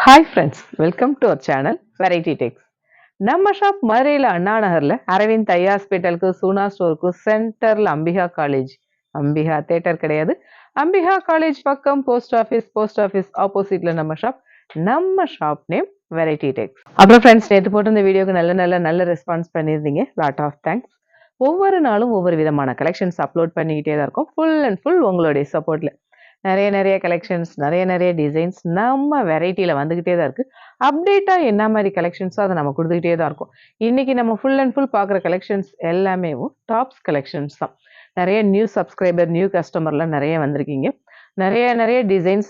Hi friends, welcome to our channel Variety Takes. நம்ம shop மதுரையில் அண்ணா நகர்ல அரவிந்த் ஐ ஹாஸ்பிட்டலுக்கு சூனா ஸ்டோருக்கு சென்டர்ல அம்பிகா காலேஜ், அம்பிகா தேட்டர் கிடையாது, அம்பிகா காலேஜ் பக்கம் போஸ்ட் ஆஃபீஸ் ஆப்போசிட்ல நம்ம ஷாப் நேம் வெரைட்டி டெக்ஸ். அப்புறம் ஃப்ரெண்ட்ஸ், நேற்று போட்டு இந்த வீடியோக்கு நல்ல ரெஸ்பான்ஸ் பண்ணியிருந்தீங்க. Lot of thanks. ஒவ்வொரு நாளும் ஒவ்வொரு விதமான கலெக்ஷன்ஸ் அப்லோட் பண்ணிக்கிட்டே தான் இருக்கும். ஃபுல் அண்ட் ஃபுல் உங்களுடைய சப்போர்ட்ல நிறைய கலெக்ஷன்ஸ், நிறைய டிசைன்ஸ் நம்ம வெரைட்டியில் வந்துக்கிட்டே தான் இருக்குது. அப்டேட்டாக என்ன மாதிரி கலெக்ஷன்ஸோ அதை நம்ம கொடுத்துக்கிட்டே தான் இருக்கும். இன்றைக்கி நம்ம ஃபுல் அண்ட் ஃபுல் பார்க்குற கலெக்ஷன்ஸ் எல்லாமே டாப்ஸ் கலெக்ஷன்ஸ் தான். நிறைய நியூ சப்ஸ்கிரைபர், நியூ கஸ்டமர்லாம் நிறைய வந்திருக்கீங்க. நிறைய டிசைன்ஸ்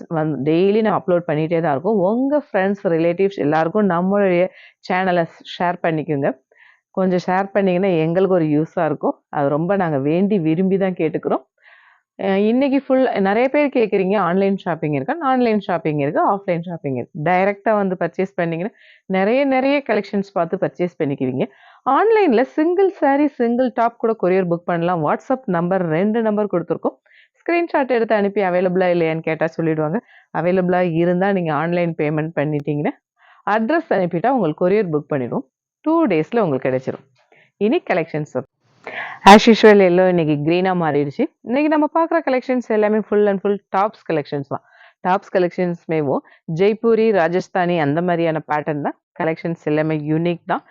டெய்லி நம்ம அப்லோட் பண்ணிகிட்டே தான் இருக்கும். உங்கள் ஃப்ரெண்ட்ஸ், ரிலேட்டிவ்ஸ் எல்லாருக்கும் நம்மளுடைய சேனலை ஷேர் பண்ணிக்கோங்க. கொஞ்சம் ஷேர் பண்ணிங்கன்னா எங்களுக்கு ஒரு யூஸாக இருக்கும். அது ரொம்ப நாங்கள் வேண்டி விரும்பி தான் கேட்டுக்கிறோம். இன்னைக்கு நிறைய பேர் கேட்குறீங்க, ஆன்லைன் ஷாப்பிங் இருக்கா? ஆன்லைன் ஷாப்பிங் இருக்கு, ஆஃப்லைன் ஷாப்பிங் இருக்கு. டைரக்டா வந்து பர்ச்சேஸ் பண்ணீங்கன்னா நிறைய கலெக்ஷன்ஸ் பார்த்து பர்ச்சேஸ் பண்ணிக்குவீங்க. ஆன்லைன்ல சிங்கிள் சாரீ, சிங்கிள் டாப் கூட கொரியர் புக் பண்ணலாம். வாட்ஸ்அப் நம்பர் 2 நம்பர் கொடுத்துருக்கோம். ஸ்க்ரீன்ஷாட் எடுத்து அனுப்பி அவைலபிளா இல்லையான்னு கேட்டால் சொல்லிடுவாங்க. அவைலபிளா இருந்தால் நீங்கள் ஆன்லைன் பேமெண்ட் பண்ணிட்டீங்கன்னா அட்ரஸ் அனுப்பிட்டா உங்களுக்கு கொரியர் புக் பண்ணிடுவோம். 2 டேஸில் உங்களுக்கு கிடைச்சிரும். இனி கலெக்ஷன்ஸ் ஆஸ் யூஷுவல் எல்லோ இன்னைக்கு க்ரீனாக மாறிடுச்சு. இன்னைக்கு நம்ம பார்க்குற கலெக்ஷன்ஸ் எல்லாமே full and full tops collections தான். டாப்ஸ் கலெக்ஷன்ஸ்மேவும் ஜெய்ப்பூரி, ராஜஸ்தானி அந்த மாதிரியான பேட்டர்ன் தான். கலெக்ஷன்ஸ் எல்லாமே யூனிக் தான்.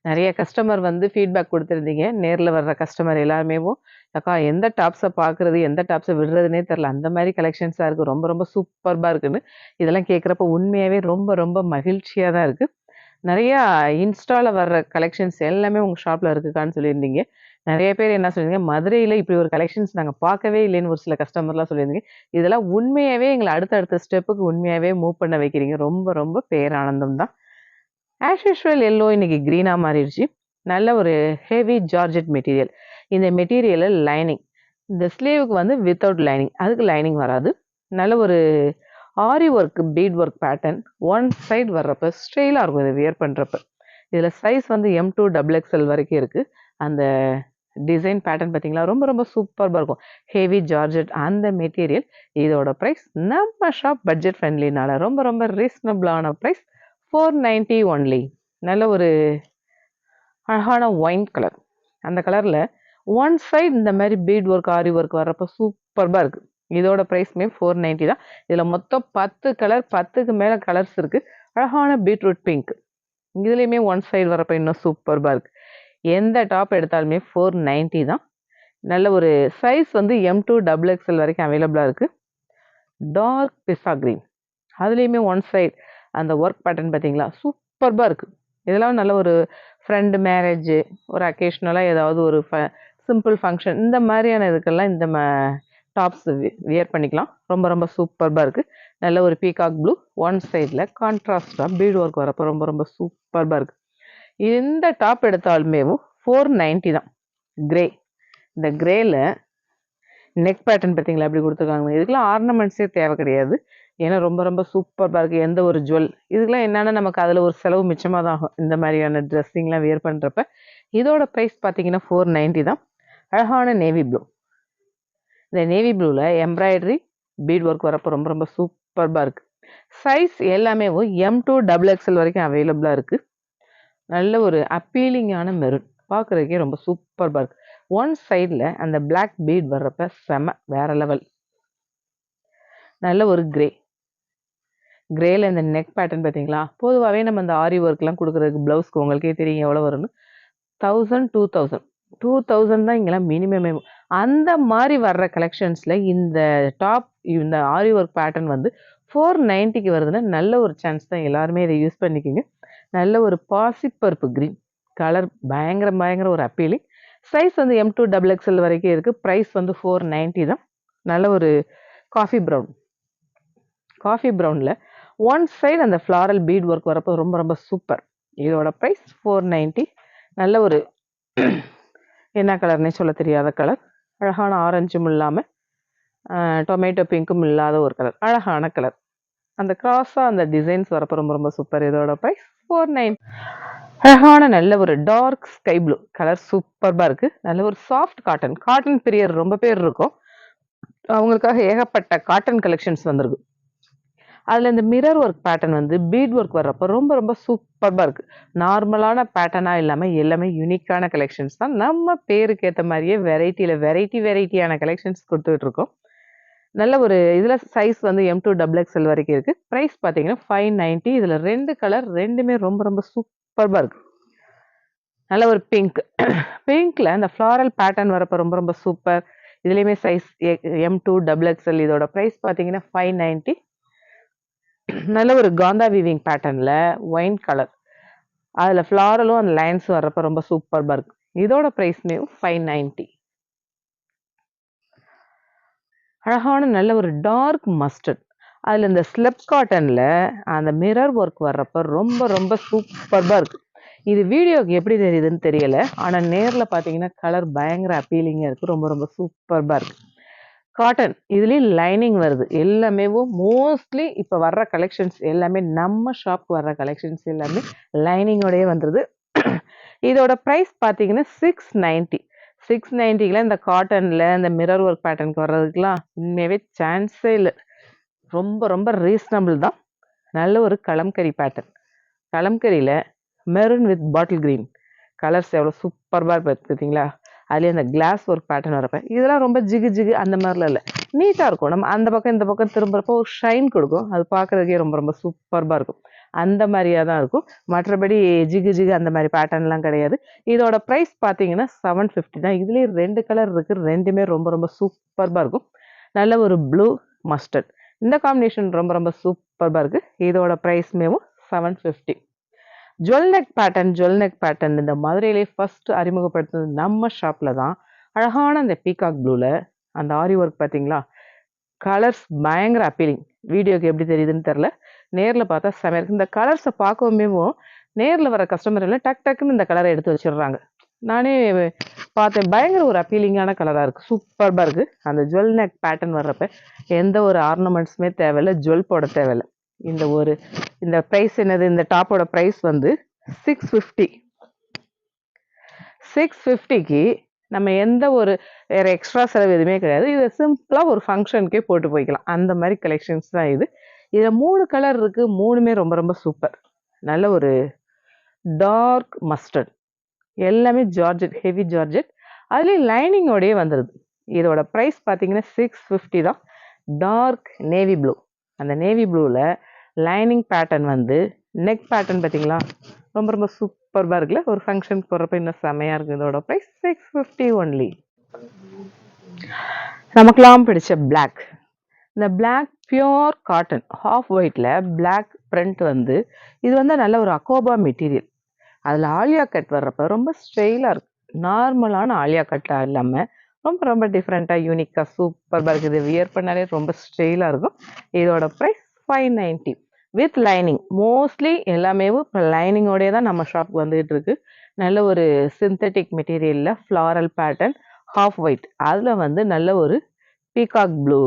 நிறைய கஸ்டமர் வந்து ஃபீட்பேக் கொடுத்துருந்தீங்க. நேரில் வர்ற கஸ்டமர் எல்லாருமேவும், அக்கா எந்த டாப்ஸை பார்க்குறது, எந்த டாப்ஸை விடுறதுனே தெரில, அந்த மாதிரி கலெக்ஷன்ஸாக இருக்குது, ரொம்ப சூப்பர்பாக இருக்குன்னு இதெல்லாம் கேட்குறப்ப உண்மையாகவே ரொம்ப மகிழ்ச்சியாக தான் இருக்குது. நிறையா இன்ஸ்டாவில் வர்ற கலெக்ஷன்ஸ் எல்லாமே உங்கள் ஷாப்பில் இருக்குக்கான்னு சொல்லியிருந்தீங்க. நிறைய பேர் என்ன சொல்லியிருந்தீங்க, மதுரையில் இப்படி ஒரு கலெக்ஷன்ஸ் நாங்கள் பார்க்கவே இல்லைன்னு ஒரு சில கஸ்டமர்லாம் சொல்லியிருந்தீங்க. இதெல்லாம் உண்மையாகவே எங்களை அடுத்த ஸ்டெப்புக்கு உண்மையாகவே மூவ் பண்ண வைக்கிறீங்க. ரொம்ப பேரானந்தம் தான். ஆஸ் யூஷுவல் எல்லோ இன்னைக்கு க்ரீனாக மாறிடுச்சு. நல்ல ஒரு ஹெவி ஜார்ஜெட் மெட்டீரியல். இந்த மெட்டீரியலில் லைனிங், இந்த ஸ்லீவுக்கு வந்து வித்தவுட் லைனிங், அதுக்கு லைனிங் வராது. நல்ல ஒரு aari work, bead work pattern. One side வர்றப்ப ஸ்ட்ரெயிலாக இருக்கும் இதை வியர் பண்ணுறப்ப. இதில் சைஸ் வந்து M2 XXL வரைக்கும் இருக்குது. அந்த டிசைன் பேட்டர்ன் பார்த்தீங்களா, ரொம்ப சூப்பராக இருக்கும். ஹெவி ஜார்ஜெட் அந்த மெட்டீரியல். இதோட ப்ரைஸ் நம்ம ஷாப் பட்ஜெட் ஃப்ரெண்ட்லினால ரொம்ப ரீசனபிளான ப்ரைஸ், 490 ஒன்லி. நல்ல ஒரு அழகான ஒயின் கலர். அந்த கலரில் ஒன் சைடு இந்த மாதிரி பீட் ஒர்க், ஆரி ஒர்க் வர்றப்போ சூப்பராக இருக்குது. இதோட ப்ரைஸ்மே 490 தான். இதில் மொத்தம் 10 கலர், 10க்கு மேலே கலர்ஸ் இருக்குது. அழகான பீட்ரூட் பிங்க். இதுலேயுமே ஒன் சைடு வரப்போ இன்னும் சூப்பர்பாக இருக்குது. எந்த டாப் எடுத்தாலுமே 490 தான். நல்ல ஒரு சைஸ் வந்து M2 XXL வரைக்கும் அவைலபிளாக இருக்குது. டார்க் பிஸ்ஸா க்ரீன், அதுலேயுமே ஒன் சைடு அந்த ஒர்க் பேட்டர்ன் பார்த்தீங்களா, சூப்பர்பாக இருக்குது. இதெல்லாம் நல்ல ஒரு ஃப்ரெண்டு மேரேஜு, ஒரு அக்கேஷ்னலாக ஏதாவது ஒரு சிம்பிள் ஃபங்க்ஷன், இந்த மாதிரியான இதுக்கெல்லாம் இந்த டாப்ஸ் வியர் பண்ணிக்கலாம். ரொம்ப சூப்பர்பாக இருக்குது. நல்ல ஒரு பீகாக் ப்ளூ, ஒன் சைடில் கான்ட்ராஸ்டாக பீட் ஒர்க் வரப்போ ரொம்ப சூப்பர்பாக இருக்குது. எந்த டாப் எடுத்தாலுமே 490 தான். கிரே, இந்த கிரேல நெக் பேட்டர்ன் பார்த்தீங்களா எப்படி கொடுத்துருக்காங்க. இதுக்கெல்லாம் ஆர்னமெண்ட்ஸே தேவை கிடையாது. ஏன்னா ரொம்ப சூப்பர்பாக இருக்குது. எந்த ஒரு ஜுவல், இதுக்கெல்லாம் என்னென்னா நமக்கு அதில் ஒரு செலவு மிச்சமாக தான் ஆகும் இந்த மாதிரியான ட்ரெஸ்ஸிங்லாம் வியர் பண்ணுறப்ப. இதோட ப்ரைஸ் பார்த்தீங்கன்னா 490 தான். அழகான நேவி ப்ளூ. இந்த நேவி ப்ளூவில் எம்ப்ராய்டரி பீட் ஒர்க் வரப்போ ரொம்ப சூப்பர்பாக இருக்குது. சைஸ் எல்லாமே M2 XXL வரைக்கும் அவைலபிளாக இருக்குது. நல்ல ஒரு அப்பீலிங்கான மெரூன், பார்க்குறதுக்கே ரொம்ப சூப்பர்பாக இருக்குது. ஒன் சைடில் அந்த பிளாக் பீட் வர்றப்ப செம வேற லெவல். நல்ல ஒரு கிரேல இந்த நெக் பேட்டர்ன் பார்த்தீங்களா. பொதுவாகவே நம்ம இந்த ஆரி ஒர்க்லாம் கொடுக்குறதுக்கு ப்ளவுஸ்க்கு உங்களுக்கே தெரியும் எவ்வளோ வரும்னு. 1000, 2000 தான் இங்கெல்லாம் மினிமமே. அந்த மாதிரி வர்ற கலெக்ஷன்ஸில் இந்த டாப், இந்த ஆரி ஒர்க் பேட்டர்ன் வந்து 490க்கு வருதுன்னா நல்ல ஒரு சான்ஸ் தான். எல்லாருமே இதை யூஸ் பண்ணிக்கோங்க. நல்ல ஒரு பாசிப்பருப்பு க்ரீன் கலர், பயங்கர ஒரு அப்பீலிங். சைஸ் வந்து M2 XXL வரைக்கும் இருக்குது. ப்ரைஸ் வந்து 490 தான். நல்ல ஒரு காஃபி ப்ரௌனில் ஒன் சைடு அந்த ஃப்ளாரல் பீட் ஒர்க் வரப்போ ரொம்ப சூப்பர். இதோட ப்ரைஸ் 490. நல்ல ஒரு என்ன கலர்னே சொல்ல தெரியாத கலர். அழகான ஆரஞ்சும் இல்லாமல் டொமேட்டோ பிங்க்கும் இல்லாத ஒரு கலர், அழகான கலர். அந்த கிராஸாக அந்த டிசைன்ஸ் வரப்போ ரொம்ப சூப்பர். இதோட ப்ரைஸ் 490. அழகான நல்ல ஒரு டார்க் ஸ்கை ப்ளூ கலர், சூப்பர்பாக இருக்குது. நல்ல ஒரு சாஃப்ட் காட்டன் பிரியர் ரொம்ப பேர் இருக்கும். அவங்களுக்காக ஏகப்பட்ட காட்டன் கலெக்ஷன்ஸ் வந்திருக்கு. அதில் இந்த மிரர் ஒர்க் பேட்டர்ன் வந்து பீட் ஒர்க் வர்றப்போ ரொம்ப ரொம்ப சூப்பராக இருக்குது. நார்மலான பேட்டர்னாக இல்லாமல் எல்லாமே யூனிக்கான கலெக்ஷன்ஸ் தான். நம்ம பேருக்கு ஏற்ற மாதிரியே வெரைட்டியான கலெக்ஷன்ஸ் கொடுத்துட்ருக்கோம். நல்ல ஒரு இதில் சைஸ் வந்து M2XXL வரைக்கும் இருக்குது. ப்ரைஸ் பார்த்தீங்கன்னா 590. இதில் 2 கலர், ரெண்டுமே ரொம்ப ரொம்ப சூப்பராக இருக்குது. நல்ல ஒரு பிங்க்ல அந்த ஃப்ளாரல் பேட்டர்ன் வரப்போ ரொம்ப ரொம்ப சூப்பர். இதுலேயுமே சைஸ் M2XXL. இதோட ப்ரைஸ் பார்த்தீங்கன்னா 590. நல்ல ஒரு காந்தா வீவிங் பேட்டர்னில் ஒயின் கலர், அதில் ஃப்ளாரலும் அந்த லைன்ஸும் வர்றப்போ ரொம்ப சூப்பராக இருக்குது. இதோட ப்ரைஸ்மே 590. அழகான நல்ல ஒரு டார்க் மஸ்டர்ட், அதில் இந்த ஸ்லெப் காட்டனில் அந்த மிரர் ஒர்க் வர்றப்போ ரொம்ப ரொம்ப சூப்பராக இருக்குது. இது வீடியோக்கு எப்படி தெரியுதுன்னு தெரியல, ஆனால் நேரில் பார்த்தீங்கன்னா கலர் பயங்கர அப்பீலிங்காக இருக்குது. ரொம்ப ரொம்ப சூப்பராக இருக்குது. காட்டன், இதுலேயும் லைனிங் வருது. எல்லாமே மோஸ்ட்லி இப்போ வர்ற கலெக்ஷன்ஸ் எல்லாமே நம்ம ஷாப்க்கு வர்ற கலெக்ஷன்ஸ் எல்லாமே லைனிங்கோடயே வந்துடுது. இதோட ப்ரைஸ் பார்த்தீங்கன்னா 690. 690ல இந்த காட்டனில் இந்த மிரர் ஒர்க் பேட்டர்னுக்கு வர்றதுக்கெலாம் உண்மையாகவே சான்ஸே இல்லை. ரொம்ப ரொம்ப ரீசனபிள் தான். நல்ல ஒரு கலம்கரி பேட்டர்ன். கலம்கரியில் maroon with bottle green colours எவ்வளோ சூப்பராக பார்த்துக்கிட்டிங்களா? அதுலேயே அந்த கிளாஸ் ஒர்க் பேட்டர்ன் வரப்போ இதெல்லாம் ரொம்ப ஜிகு அந்த மாதிரிலாம் இல்லை, நீட்டாக இருக்கும். நம்ம அந்த பக்கம் இந்த பக்கம் திரும்புறப்போ ஒரு ஷைன் கொடுக்கும். அது பார்க்குறதுக்கே ரொம்ப ரொம்ப சூப்பராக இருக்கும். அந்த மாதிரியாக தான் இருக்கும். மற்றபடி ஜிகு அந்த மாதிரி பேட்டர்ன்லாம் கிடையாது. இதோட ப்ரைஸ் பார்த்தீங்கன்னா 750 தான். இதுலேயே 2 கலர் இருக்குது. ரெண்டுமே ரொம்ப ரொம்ப சூப்பராக இருக்கும். நல்ல ஒரு ப்ளூ மஸ்டர்ட், இந்த காம்பினேஷன் ரொம்ப ரொம்ப சூப்பராக இருக்குது. இதோட ப்ரைஸ்மேவும் 750. ஜுவல் நெக் பேட்டர்ன் இந்த மதுரையிலே ஃபஸ்ட்டு அறிமுகப்படுத்துனது நம்ம ஷாப்பில் தான். அழகான அந்த பீகாக் ப்ளூவில் அந்த ஆரி ஒர்க் பார்த்தீங்களா? கலர்ஸ் பயங்கர அப்பீலிங். வீடியோக்கு எப்படி தெரியுதுன்னு தெரில, நேரில் பார்த்தா செமையாக இருக்குது. இந்த கலர்ஸை பார்க்கவுமே நேரில் வர கஸ்டமர் எல்லாம் டக்குன்னு இந்த கலரை எடுத்து வச்சிடுறாங்க. நானே பார்த்தேன், பயங்கர ஒரு அப்பீலிங்கான கலராக இருக்குது. சூப்பராக இருக்குது. அந்த ஜுவல் நெக் பேட்டர்ன் வர்றப்ப எந்த ஒரு ஆர்னமெண்ட்ஸுமே தேவையில்லை, ஜுவல் போட தேவையில்லை. இந்த ப்ரைஸ் என்னது? இந்த டாப்போட ப்ரைஸ் வந்து 650. 650க்கு நம்ம எந்த ஒரு வேறு எக்ஸ்ட்ரா செலவு எதுவுமே கிடையாது. இது சிம்பிளாக ஒரு ஃபங்க்ஷனுக்கே போட்டு போய்க்கலாம். அந்த மாதிரி கலெக்ஷன்ஸ் தான் இது. இதில் 3 கலர் இருக்குது. 3மே ரொம்ப ரொம்ப சூப்பர். நல்ல ஒரு டார்க் மஸ்டர்ட், எல்லாமே ஜார்ஜெட், ஹெவி ஜார்ஜெட். அதுலேயும் லைனிங்கோடையே வந்துடுது. இதோட ப்ரைஸ் பார்த்தீங்கன்னா 650 தான். டார்க் நேவி ப்ளூ, அந்த நேவி ப்ளூவில் லைனிங் பேட்டர்ன் வந்து நெக் பேட்டர்ன் பார்த்தீங்களா? ரொம்ப ரொம்ப சூப்பராக இருக்குல்ல? ஒரு ஃபங்க்ஷனுக்கு போடுறப்ப இன்னும் செமையாக இருக்குது. இதோட ப்ரைஸ் 650 ஒன்லி. நமக்கெல்லாம் பிடிச்ச பிளாக், இந்த பிளாக் பியோர் காட்டன் ஹாஃப் ஒயிட்டில் பிளாக் பிரிண்ட் வந்து இது வந்து நல்ல ஒரு அக்கோபா மெட்டீரியல். அதில் ஆலியா கட் வர்றப்ப ரொம்ப ஸ்டைலாக இருக்குது. நார்மலான ஆலியா கட்டாக இல்லாமல் ரொம்ப ரொம்ப டிஃப்ரெண்ட்டாக யூனிக்காக சூப்பராக இருக்குது. வியர் பண்ணாலே ரொம்ப ஸ்டைலாக இருக்கும். இதோட ப்ரைஸ் 590 வித் லைனிங். மோஸ்ட்லி எல்லாமே இப்போ லைனிங்கோடே தான் நம்ம ஷாப்புக்கு வந்துகிட்டு இருக்கு. நல்ல ஒரு சிந்தட்டிக் மெட்டீரியலில் ஃப்ளாரல் பேட்டர்ன் ஹாஃப் ஒயிட், அதில் வந்து நல்ல ஒரு பீகாக் ப்ளூ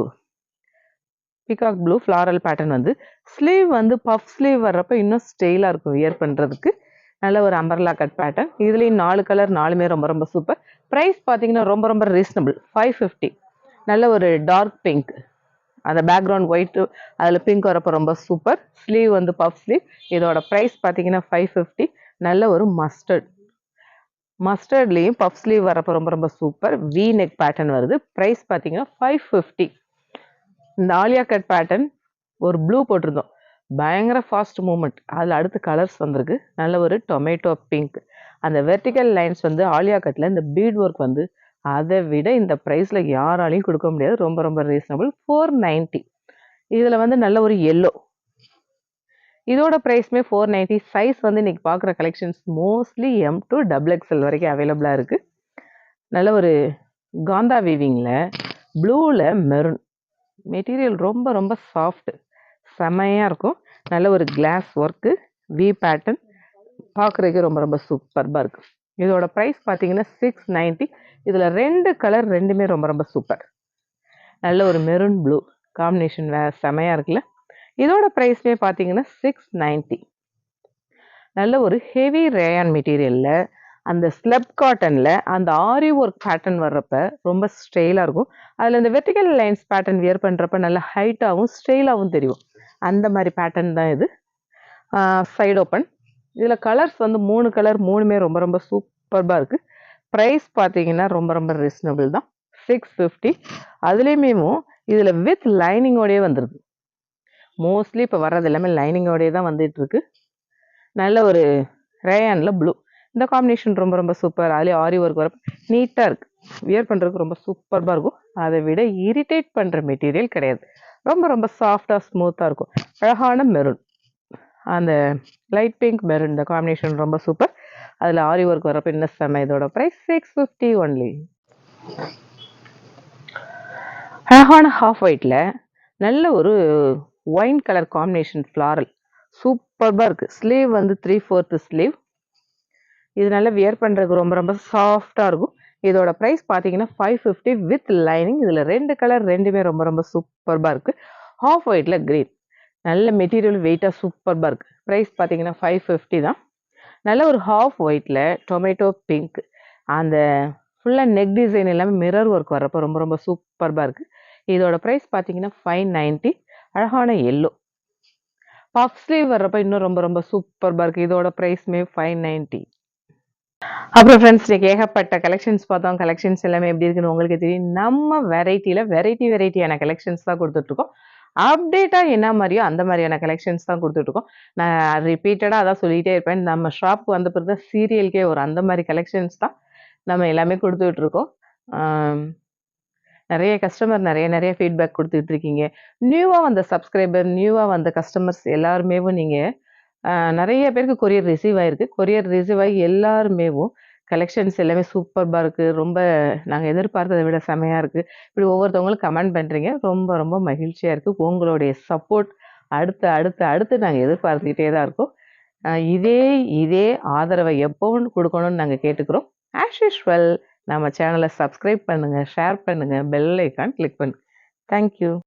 ஃப்ளாரல் பேட்டர்ன் வந்து ஸ்லீவ் வந்து பஃப் ஸ்லீவ் வர்றப்போ இன்னும் ஸ்டைலாக இருக்கும் வியர் பண்ணுறதுக்கு. நல்ல ஒரு அம்பர்லா கட் பேட்டர்ன். இதுலேயும் 4 கலர், 4மே ரொம்ப ரொம்ப சூப்பர். ப்ரைஸ் பார்த்தீங்கன்னா ரொம்ப ரொம்ப ரீசனபிள், 550. நல்ல ஒரு டார்க் பிங்க், அந்த பேக்ரவுண்ட் ஒயிட்டு அதில் பிங்க் வரப்போ ரொம்ப சூப்பர். ஸ்லீவ் வந்து பஃப் ஸ்லீவ். இதோட ப்ரைஸ் பார்த்தீங்கன்னா 550. நல்ல ஒரு மஸ்டர்ட்லேயும் பஃப் ஸ்லீவ் வரப்போ ரொம்ப ரொம்ப சூப்பர். வி நெக் பேட்டர்ன் வருது. ப்ரைஸ் பார்த்தீங்கன்னா 550. இந்த ஆலியா கட் பேட்டர்ன் ஒரு ப்ளூ போட்டிருந்தோம், பயங்கர ஃபாஸ்ட் மூமெண்ட். அதில் அடுத்து கலர்ஸ் வந்திருக்கு. நல்ல ஒரு டொமேட்டோ பிங்க். அந்த வெர்டிக்கல் லைன்ஸ் வந்து ஆலியா கட்டில் இந்த பீட் ஒர்க் வந்து அதை விட இந்த ப்ரைஸில் யாராலையும் கொடுக்க முடியாது. ரொம்ப ரொம்ப ரீசனபிள், 490. இதில் வந்து நல்ல ஒரு எல்லோ, இதோட ப்ரைஸ்மே 490. சைஸ் வந்து இன்றைக்கி பார்க்குற கலெக்ஷன்ஸ் மோஸ்ட்லி M2XXL வரைக்கும் அவைலபிளாக இருக்குது. நல்ல ஒரு காந்தா வீவிங்கில் ப்ளூவில் மெரூன் மெட்டீரியல் ரொம்ப ரொம்ப சாஃப்ட், செமையாக இருக்கும். நல்ல ஒரு கிளாஸ் ஒர்க்கு, வி பேட்டர்ன், பார்க்குறதுக்கு ரொம்ப ரொம்ப சூப்பராக இருக்குது. இதோட ப்ரைஸ் பார்த்தீங்கன்னா 690. இதில் 2 கலர், ரெண்டுமே ரொம்ப ரொம்ப சூப்பர். நல்ல ஒரு மெரூன் ப்ளூ காம்பினேஷன் செமையாக இருக்குல்ல? இதோட ப்ரைஸ்மே பார்த்தீங்கன்னா 690. நல்ல ஒரு ஹெவி ரேயான் மெட்டீரியலில் அந்த ஸ்லெப் காட்டனில் அந்த ஆரி ஒர்க் பேட்டர்ன் வர்றப்ப ரொம்ப ஸ்டைலாக இருக்கும். அதில் இந்த வெர்டிக்கல் லைன்ஸ் பேட்டர்ன் வியர் பண்ணுறப்ப நல்லா ஹைட்டாகவும் ஸ்டைலாகவும் தெரியும். அந்த மாதிரி பேட்டர்ன் தான் இது. Side open. இதில் கலர்ஸ் வந்து 3 கலர் 3மே ரொம்ப ரொம்ப சூப்பர்பாக இருக்குது. ப்ரைஸ் பார்த்தீங்கன்னா ரொம்ப ரொம்ப ரீசனபிள் தான், 650. அதுலேயுமே இதில் வித் லைனிங்கோடையே வந்துடுது. மோஸ்ட்லி இப்போ வர்றது எல்லாமே லைனிங்கோடையே தான் வந்துட்டுருக்கு. நல்ல ஒரு ரேயானில் ப்ளூ, இந்த காம்பினேஷன் ரொம்ப ரொம்ப சூப்பர். அதுலேயே ஆரி ஒர்க் வரப்போ நீட்டாக இருக்குது, வியர் பண்ணுறதுக்கு ரொம்ப சூப்பர்பாக இருக்கும். அதை விட இரிட்டேட் பண்ணுற மெட்டீரியல் கிடையாது, ரொம்ப ரொம்ப சாஃப்டாக ஸ்மூத்தாக இருக்கும். அழகான மெரூன், அந்த லைட் பிங்க் மெரூன், இந்த காம்பினேஷன் ரொம்ப சூப்பர். அதில் ஆரி ஒர்க் வரப்போ இன்னும் செம்ம. இதோட ப்ரைஸ் 650 ஒன்லி. அழகான ஹாஃப் ஒயிட்டில் நல்ல ஒரு ஒயின் கலர் காம்பினேஷன் ஃப்ளாரல் சூப்பர்பாக இருக்குது. ஸ்லீவ் வந்து 3/4 ஸ்லீவ். இது நல்லா வியர் பண்ணுறதுக்கு ரொம்ப ரொம்ப சாஃப்டாக இருக்கும். இதோட ப்ரைஸ் பார்த்தீங்கன்னா 550 வித் லைனிங். இதில் 2 கலர், ரெண்டுமே ரொம்ப ரொம்ப சூப்பர்பாக இருக்குது. ஹாஃப் ஒயிட்டில் க்ரீன், நல்ல மெட்டீரியல் வெயிட்டாக சூப்பர்பாக இருக்குது. ப்ரைஸ் பார்த்தீங்கன்னா 550 தான். நல்ல ஒரு ஹாஃப் ஒயிட்டில் டொமேட்டோ பிங்க், அந்த ஃபுல்லாக நெக் டிசைன் எல்லாமே மிரர் ஒர்க் வர்றப்போ ரொம்ப ரொம்ப சூப்பர்பாக இருக்குது. இதோட ப்ரைஸ் பார்த்தீங்கன்னா 590. அழகான எல்லோ, பஃப் ஸ்லீவ் வர்றப்போ இன்னும் ரொம்ப ரொம்ப சூப்பர்பாக இருக்குது. இதோட ப்ரைஸ்மே 590. அப்புறம் ஃப்ரெண்ட்ஸ், இன்னைக்கு ஏகப்பட்ட கலெக்ஷன்ஸ் பார்த்தோம். கலெக்ஷன்ஸ் எல்லாமே எப்படி இருக்குன்னு உங்களுக்கு தெரியும். நம்ம வெரைட்டியில் வெரைட்டியான கலெக்ஷன்ஸ் தான் கொடுத்துட்ருக்கோம். அப்டேட்டாக என்ன மாதிரியோ அந்த மாதிரியான கலெக்ஷன்ஸ் தான் கொடுத்துட்ருக்கோம். நான் ரிப்பீட்டடாக அதான் சொல்லிகிட்டே இருப்பேன். நம்ம ஷாப்புக்கு வந்த பிறகு தான் சீரியலுக்கே ஒரு அந்த மாதிரி கலெக்ஷன்ஸ் தான் நம்ம எல்லாமே கொடுத்துட்ருக்கோம். நிறைய கஸ்டமர் நிறைய ஃபீட்பேக் கொடுத்துட்ருக்கீங்க. நியூவாக வந்த சப்ஸ்கிரைபர், நியூவாக வந்த கஸ்டமர்ஸ் எல்லாருமேவும் நீங்கள் நிறைய பேருக்கு கொரியர் ரிசீவ் ஆகிருக்கு. கொரியர் ரிசீவ் ஆகி எல்லாருமேவும் கலெக்ஷன்ஸ் எல்லாமே சூப்பர்பாக இருக்குது, ரொம்ப நாங்கள் எதிர்பார்த்ததை விட செமையாக இருக்குது, இப்படி ஒவ்வொருத்தவங்களும் கமெண்ட் பண்ணுறீங்க. ரொம்ப ரொம்ப மகிழ்ச்சியாக இருக்குது. உங்களுடைய சப்போர்ட் அடுத்து அடுத்து அடுத்து நாங்கள் எதிர்பார்த்துக்கிட்டே தான் இருக்கோம். இதே ஆதரவை எப்போவும் கொடுக்கணும்னு நாங்கள் கேட்டுக்கிறோம். ஆஸ் யூஷுவல் நம்ம சேனலை சப்ஸ்கிரைப் பண்ணுங்கள், ஷேர் பண்ணுங்கள், பெல் ஐக்கான் கிளிக் பண்ணுங்கள். தேங்க்யூ.